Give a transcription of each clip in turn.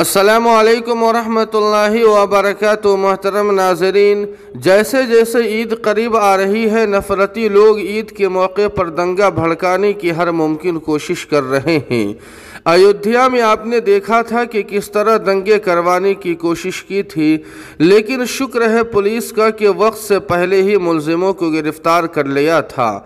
السلام علیکم ورحمۃ اللہ وبرکاتہ۔ محترم ناظرین، جیسے جیسے عید قریب آ رہی ہے، نفرتی لوگ عید کے موقع پر دنگا بھڑکانے کی ہر ممکن کوشش کر رہے ہیں۔ ایودھیا میں آپ نے دیکھا تھا کہ کس طرح دنگے کروانے کی کوشش کی تھی، لیکن شکر ہے پولیس کا کہ وقت سے پہلے ہی ملزموں کو گرفتار کر لیا تھا۔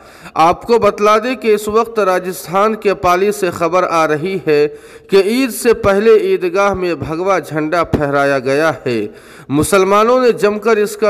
آپ کو بتلا دیں کہ اس وقت راجستھان کے پالی سے خبر آ رہی ہے کہ عید سے پہلے عیدگاہ میں بھگوا جھنڈا پھہرایا گیا ہے۔ مسلمانوں نے جم کر اس کا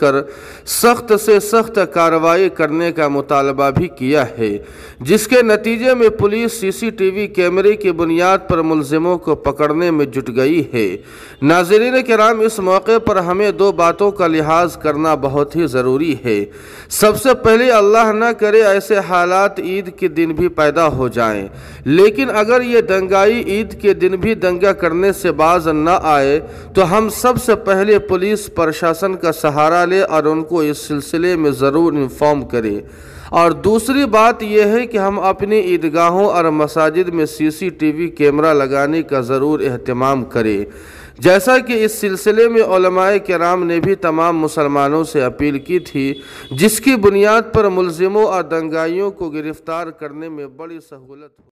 کر سخت سے سخت کارروائی کرنے کا مطالبہ بھی کیا ہے، جس کے نتیجے میں پولیس سی سی ٹی وی کیمرے کی بنیاد پر ملزموں کو پکڑنے میں جٹ گئی ہے۔ ناظرین کرام، اس موقع پر ہمیں دو باتوں کا لحاظ کرنا بہت ہی ضروری ہے۔ سب سے پہلے اللہ نہ کرے ایسے حالات عید کے دن بھی پیدا ہو جائیں، لیکن اگر یہ دنگائی عید کے دن بھی دنگا کرنے سے باز نہ آئے تو ہم سب سے پہلے پولیس پرشاسن کا سہارا لیں اور ان کو اس سلسلے میں ضرور انفارم کریں۔ اور دوسری بات یہ ہے کہ ہم اپنی عیدگاہوں اور مساجد میں سی سی ٹی وی کیمرہ لگانے کا ضرور اہتمام کریں، جیسا کہ اس سلسلے میں علماء کرام نے بھی تمام مسلمانوں سے اپیل کی تھی، جس کی بنیاد پر ملزموں اور دنگائیوں کو گرفتار کرنے میں بڑی سہولت ہوئی۔